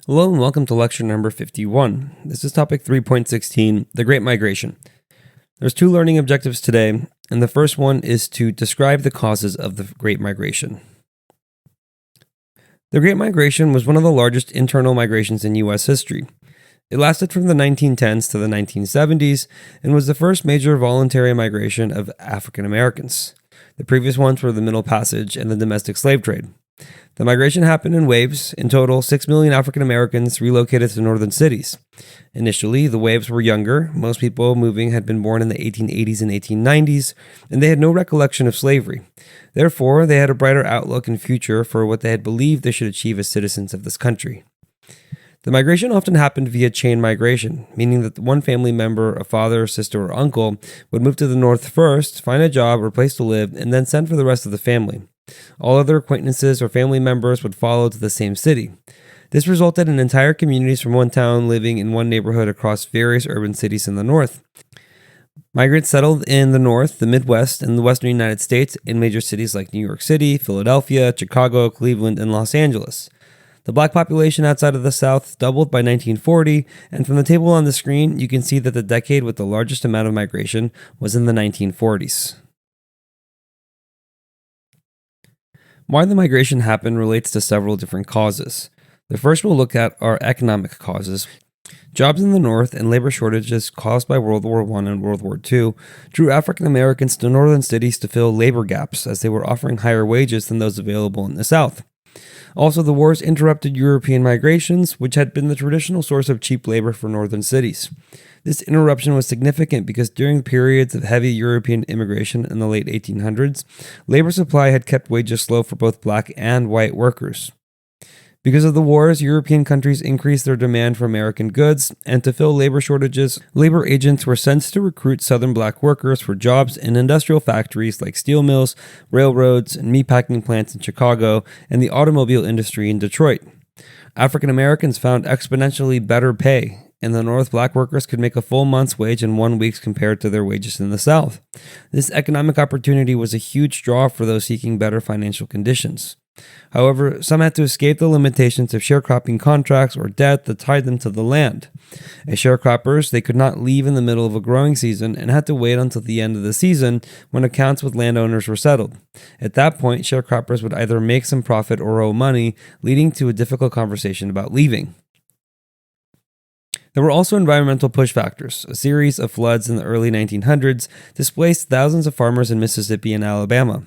Hello and welcome to lecture number 51. This is topic 3.16, the Great Migration. There's two learning objectives today, and the first one is to describe the causes of the Great Migration. The Great Migration was one of the largest internal migrations in U.S. history. It lasted from the 1910s to the 1970s and was the first major voluntary migration of African Americans. The previous ones were the Middle Passage and the domestic slave trade. The migration happened in waves. In total, 6 million African Americans relocated to northern cities. Initially, the waves were younger. Most people moving had been born in the 1880s and 1890s, and they had no recollection of slavery. Therefore, they had a brighter outlook and future for what they had believed they should achieve as citizens of this country. The migration often happened via chain migration, meaning that one family member, a father, sister, or uncle, would move to the north first, find a job or place to live, and then send for the rest of the family. All other acquaintances or family members would follow to the same city. This resulted in entire communities from one town living in one neighborhood across various urban cities in the north. Migrants settled in the north, the Midwest, and the western United States in major cities like New York City, Philadelphia, Chicago, Cleveland, and Los Angeles. The black population outside of the South doubled by 1940, and from the table on the screen, you can see that the decade with the largest amount of migration was in the 1940s. Why the migration happened relates to several different causes. The first we'll look at are economic causes. Jobs in the North and labor shortages caused by World War I and World War II drew African Americans to northern cities to fill labor gaps, as they were offering higher wages than those available in the South. Also, the wars interrupted European migrations, which had been the traditional source of cheap labor for northern cities. This interruption was significant because during periods of heavy European immigration in the late 1800s, labor supply had kept wages low for both black and white workers. Because of the wars, European countries increased their demand for American goods, and to fill labor shortages, labor agents were sent to recruit southern black workers for jobs in industrial factories like steel mills, railroads, and meatpacking plants in Chicago, and the automobile industry in Detroit. African Americans found exponentially better pay. In the North, black workers could make a full month's wage in 1 week compared to their wages in the South. This economic opportunity was a huge draw for those seeking better financial conditions. However, some had to escape the limitations of sharecropping contracts or debt that tied them to the land. As sharecroppers, they could not leave in the middle of a growing season and had to wait until the end of the season when accounts with landowners were settled. At that point, sharecroppers would either make some profit or owe money, leading to a difficult conversation about leaving. There were also environmental push factors. A series of floods in the early 1900s displaced thousands of farmers in Mississippi and Alabama.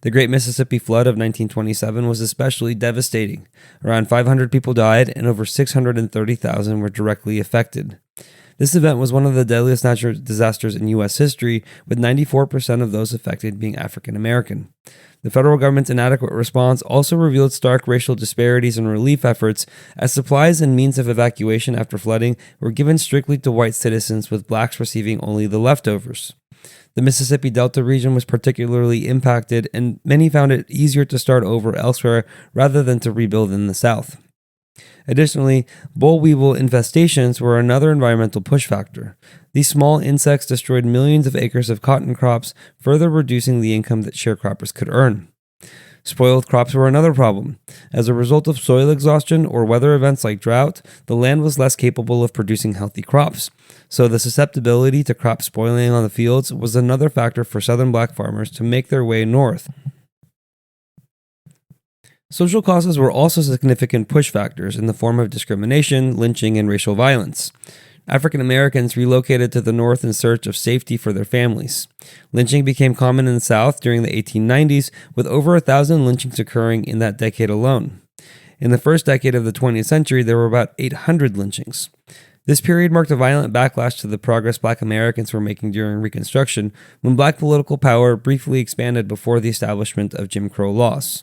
The Great Mississippi Flood of 1927 was especially devastating. Around 500 people died and over 630,000 were directly affected. This event was one of the deadliest natural disasters in U.S. history, with 94% of those affected being African American. The federal government's inadequate response also revealed stark racial disparities in relief efforts, as supplies and means of evacuation after flooding were given strictly to white citizens, with blacks receiving only the leftovers. The Mississippi Delta region was particularly impacted, and many found it easier to start over elsewhere rather than to rebuild in the South. Additionally, boll weevil infestations were another environmental push factor. These small insects destroyed millions of acres of cotton crops, further reducing the income that sharecroppers could earn. Spoiled crops were another problem. As a result of soil exhaustion or weather events like drought, the land was less capable of producing healthy crops. So the susceptibility to crop spoiling on the fields was another factor for southern black farmers to make their way north. Social causes were also significant push factors in the form of discrimination, lynching, and racial violence. African Americans relocated to the North in search of safety for their families. Lynching became common in the South during the 1890s, with over 1,000 lynchings occurring in that decade alone. In the first decade of the 20th century, there were about 800 lynchings. This period marked a violent backlash to the progress black Americans were making during Reconstruction, when black political power briefly expanded before the establishment of Jim Crow laws.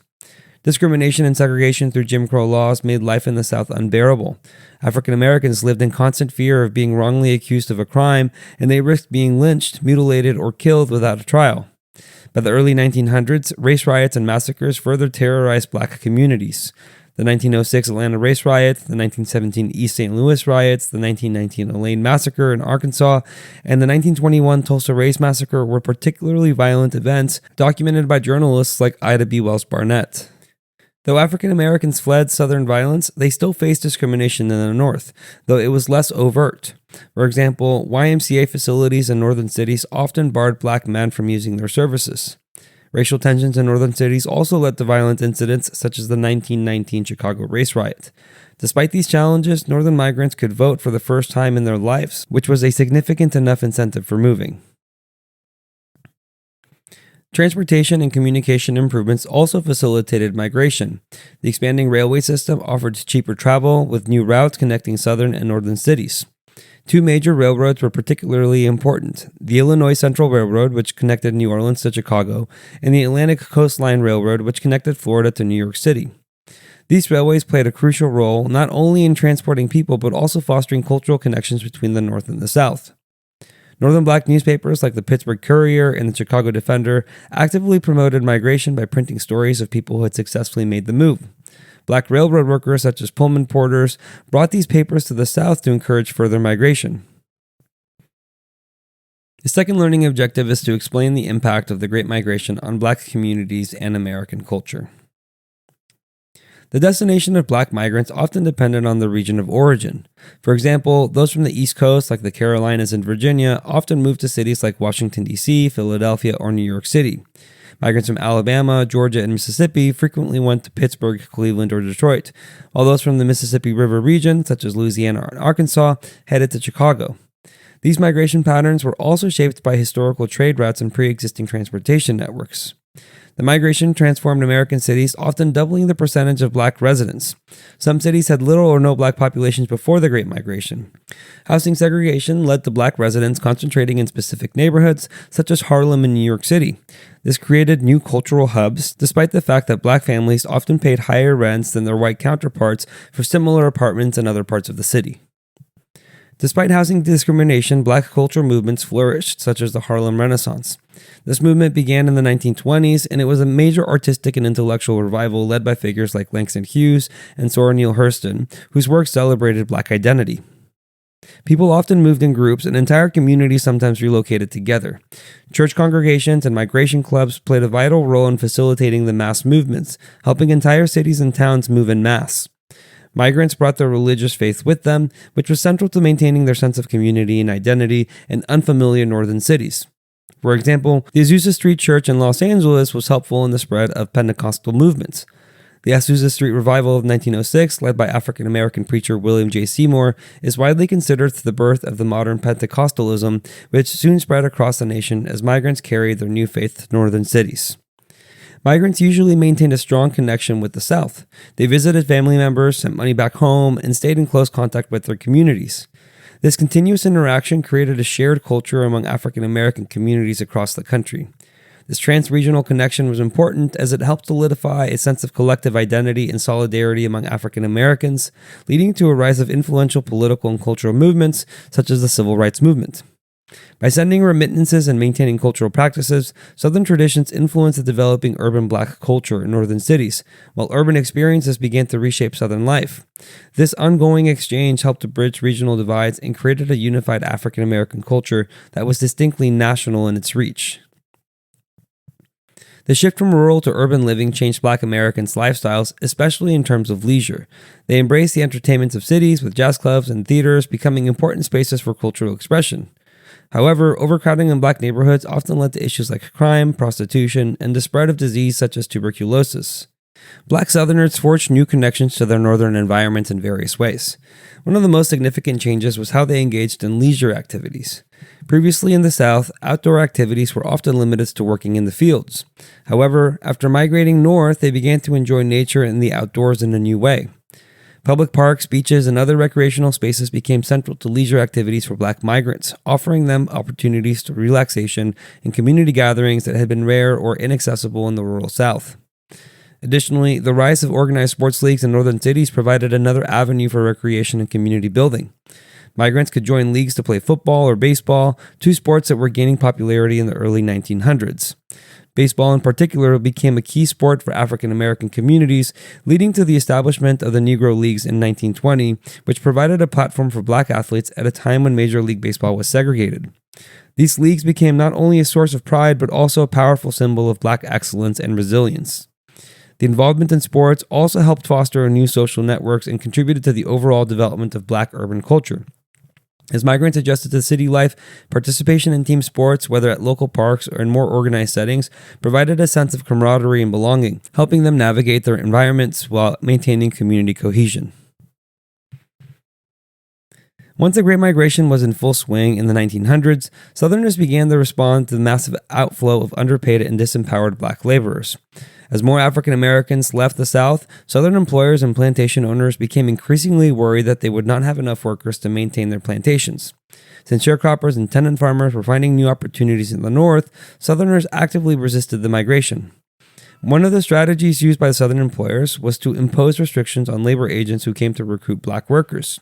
Discrimination and segregation through Jim Crow laws made life in the South unbearable. African Americans lived in constant fear of being wrongly accused of a crime, and they risked being lynched, mutilated, or killed without a trial. By the early 1900s, race riots and massacres further terrorized black communities. The 1906 Atlanta race riot, the 1917 East St. Louis riots, the 1919 Elaine massacre in Arkansas, and the 1921 Tulsa Race Massacre were particularly violent events documented by journalists like Ida B. Wells Barnett. Though African Americans fled Southern violence, they still faced discrimination in the North, though it was less overt. For example, YMCA facilities in northern cities often barred black men from using their services. Racial tensions in northern cities also led to violent incidents such as the 1919 Chicago race riot. Despite these challenges, northern migrants could vote for the first time in their lives, which was a significant enough incentive for moving. Transportation and communication improvements also facilitated migration. The expanding railway system offered cheaper travel, with new routes connecting southern and northern cities. Two major railroads were particularly important: the Illinois Central Railroad, which connected New Orleans to Chicago, and the Atlantic Coast Line Railroad, which connected Florida to New York City. These railways played a crucial role not only in transporting people but also fostering cultural connections between the North and the South. Northern black newspapers like the Pittsburgh Courier and the Chicago Defender actively promoted migration by printing stories of people who had successfully made the move. Black railroad workers such as Pullman porters brought these papers to the South to encourage further migration. The second learning objective is to explain the impact of the Great Migration on black communities and American culture. The destination of black migrants often depended on the region of origin. For example, those from the East Coast, like the Carolinas and Virginia, often moved to cities like Washington, D.C., Philadelphia, or New York City. Migrants from Alabama, Georgia, and Mississippi frequently went to Pittsburgh, Cleveland, or Detroit, while those from the Mississippi River region, such as Louisiana and Arkansas, headed to Chicago. These migration patterns were also shaped by historical trade routes and pre-existing transportation networks. The migration transformed American cities, often doubling the percentage of black residents. Some cities had little or no black populations before the Great Migration. Housing segregation led to black residents concentrating in specific neighborhoods, such as Harlem and New York City. This created new cultural hubs, despite the fact that black families often paid higher rents than their white counterparts for similar apartments in other parts of the city. Despite housing discrimination, black cultural movements flourished, such as the Harlem Renaissance. This movement began in the 1920s, and it was a major artistic and intellectual revival led by figures like Langston Hughes and Zora Neale Hurston, whose work celebrated black identity. People often moved in groups, and entire communities sometimes relocated together. Church congregations and migration clubs played a vital role in facilitating the mass movements, helping entire cities and towns move en masse. Migrants brought their religious faith with them, which was central to maintaining their sense of community and identity in unfamiliar northern cities. For example, the Azusa Street Church in Los Angeles was helpful in the spread of Pentecostal movements. The Azusa Street Revival of 1906, led by African-American preacher William J. Seymour, is widely considered the birth of the modern Pentecostalism, which soon spread across the nation as migrants carried their new faith to northern cities. Migrants usually maintained a strong connection with the South. They visited family members, sent money back home, and stayed in close contact with their communities. This continuous interaction created a shared culture among African American communities across the country. This trans-regional connection was important as it helped solidify a sense of collective identity and solidarity among African Americans, leading to a rise of influential political and cultural movements such as the Civil Rights Movement. By sending remittances and maintaining cultural practices, Southern traditions influenced the developing urban black culture in northern cities, while urban experiences began to reshape Southern life. This ongoing exchange helped to bridge regional divides and created a unified African American culture that was distinctly national in its reach. The shift from rural to urban living changed Black Americans' lifestyles, especially in terms of leisure. They embraced the entertainments of cities, with jazz clubs and theaters becoming important spaces for cultural expression. However, overcrowding in black neighborhoods often led to issues like crime, prostitution, and the spread of disease such as tuberculosis. Black Southerners forged new connections to their northern environments in various ways. One of the most significant changes was how they engaged in leisure activities. Previously in the South, outdoor activities were often limited to working in the fields. However, after migrating north, they began to enjoy nature and the outdoors in a new way. Public parks, beaches, and other recreational spaces became central to leisure activities for black migrants, offering them opportunities to relaxation and community gatherings that had been rare or inaccessible in the rural South. Additionally, the rise of organized sports leagues in northern cities provided another avenue for recreation and community building. Migrants could join leagues to play football or baseball, two sports that were gaining popularity in the early 1900s. Baseball in particular became a key sport for African American communities, leading to the establishment of the Negro Leagues in 1920, which provided a platform for black athletes at a time when Major League Baseball was segregated. These leagues became not only a source of pride, but also a powerful symbol of black excellence and resilience. The involvement in sports also helped foster new social networks and contributed to the overall development of Black urban culture. As migrants adjusted to city life, participation in team sports, whether at local parks or in more organized settings, provided a sense of camaraderie and belonging, helping them navigate their environments while maintaining community cohesion. Once the Great Migration was in full swing in the 1900s, Southerners began to respond to the massive outflow of underpaid and disempowered Black laborers. As more African Americans left the South, Southern employers and plantation owners became increasingly worried that they would not have enough workers to maintain their plantations. Since sharecroppers and tenant farmers were finding new opportunities in the North, Southerners actively resisted the migration. One of the strategies used by the Southern employers was to impose restrictions on labor agents who came to recruit Black workers.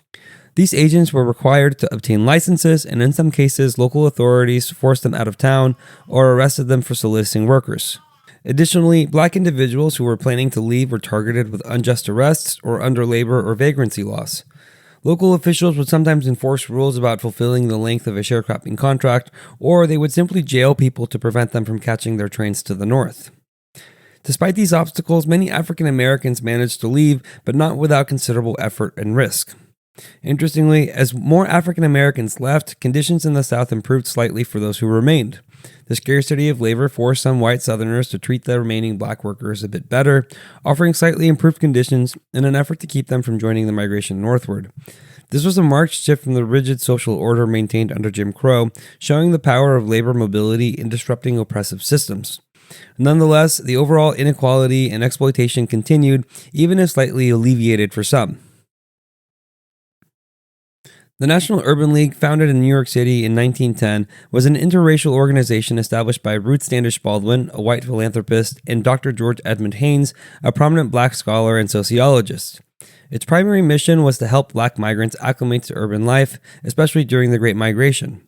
These agents were required to obtain licenses, and in some cases, local authorities forced them out of town or arrested them for soliciting workers. Additionally, Black individuals who were planning to leave were targeted with unjust arrests or under labor or vagrancy laws. Local officials would sometimes enforce rules about fulfilling the length of a sharecropping contract, or they would simply jail people to prevent them from catching their trains to the north. Despite these obstacles, many African Americans managed to leave, but not without considerable effort and risk. Interestingly, as more African Americans left, conditions in the South improved slightly for those who remained. The scarcity of labor forced some white Southerners to treat the remaining Black workers a bit better, offering slightly improved conditions in an effort to keep them from joining the migration northward. This was a marked shift from the rigid social order maintained under Jim Crow, showing the power of labor mobility in disrupting oppressive systems. Nonetheless, the overall inequality and exploitation continued, even if slightly alleviated for some. The National Urban League, founded in New York City in 1910, was an interracial organization established by Ruth Standish Baldwin, a white philanthropist, and Dr. George Edmund Haynes, a prominent Black scholar and sociologist. Its primary mission was to help Black migrants acclimate to urban life, especially during the Great Migration.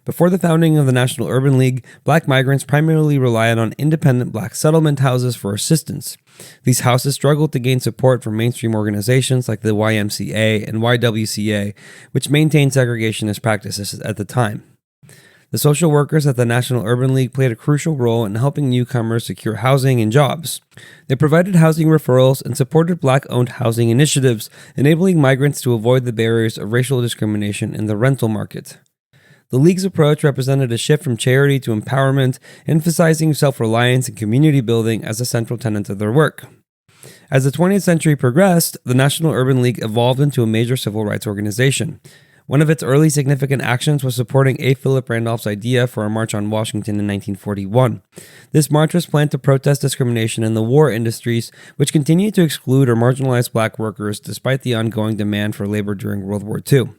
Before the founding of the National Urban League, Black migrants primarily relied on independent Black settlement houses for assistance. These houses struggled to gain support from mainstream organizations like the YMCA and YWCA, which maintained segregationist practices at the time. The social workers at the National Urban League played a crucial role in helping newcomers secure housing and jobs. They provided housing referrals and supported Black-owned housing initiatives, enabling migrants to avoid the barriers of racial discrimination in the rental market. The League's approach represented a shift from charity to empowerment, emphasizing self-reliance and community building as a central tenet of their work. As the 20th century progressed, the National Urban League evolved into a major civil rights organization. One of its early significant actions was supporting A. Philip Randolph's idea for a march on Washington in 1941. This march was planned to protest discrimination in the war industries, which continued to exclude or marginalize Black workers despite the ongoing demand for labor during World War II.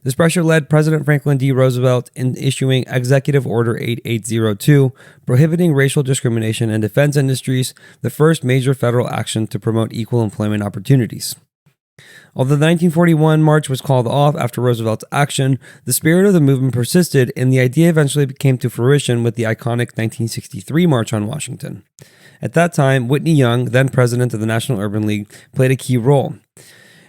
This pressure led President Franklin D. Roosevelt in issuing Executive Order 8802, prohibiting racial discrimination in defense industries, the first major federal action to promote equal employment opportunities. Although the 1941 march was called off after Roosevelt's action, the spirit of the movement persisted, and the idea eventually came to fruition with the iconic 1963 March on Washington. At that time, Whitney Young, then president of the National Urban League, played a key role.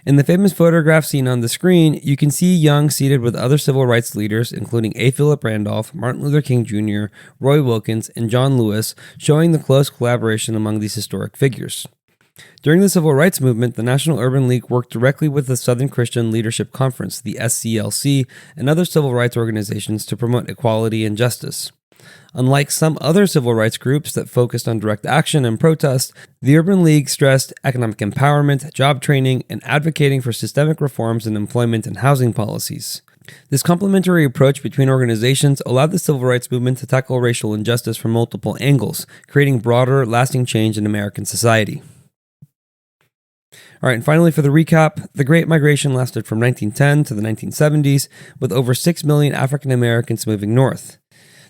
In the famous photograph seen on the screen, you can see Young seated with other civil rights leaders, including A. Philip Randolph, Martin Luther King Jr., Roy Wilkins, and John Lewis, showing the close collaboration among these historic figures. During the civil rights movement, the National Urban League worked directly with the Southern Christian Leadership Conference, the SCLC, and other civil rights organizations to promote equality and justice. Unlike some other civil rights groups that focused on direct action and protest, the Urban League stressed economic empowerment, job training, and advocating for systemic reforms in employment and housing policies. This complementary approach between organizations allowed the civil rights movement to tackle racial injustice from multiple angles, creating broader, lasting change in American society. All right, and finally for the recap, the Great Migration lasted from 1910 to the 1970s, with over 6 million African Americans moving north.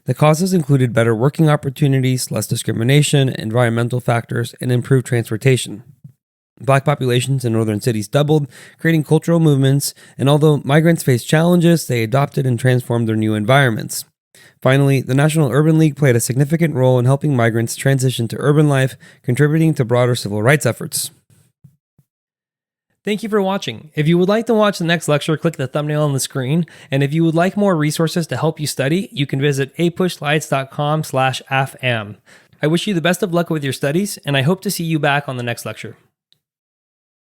The causes included better working opportunities, less discrimination, environmental factors, and improved transportation. Black populations in northern cities doubled, creating cultural movements, and although migrants faced challenges, they adopted and transformed their new environments. Finally, the National Urban League played a significant role in helping migrants transition to urban life, contributing to broader civil rights efforts. Thank you for watching. If you would like to watch the next lecture, click the thumbnail on the screen. And if you would like more resources to help you study, you can visit apushslides.com/AFAM. I wish you the best of luck with your studies, and I hope to see you back on the next lecture.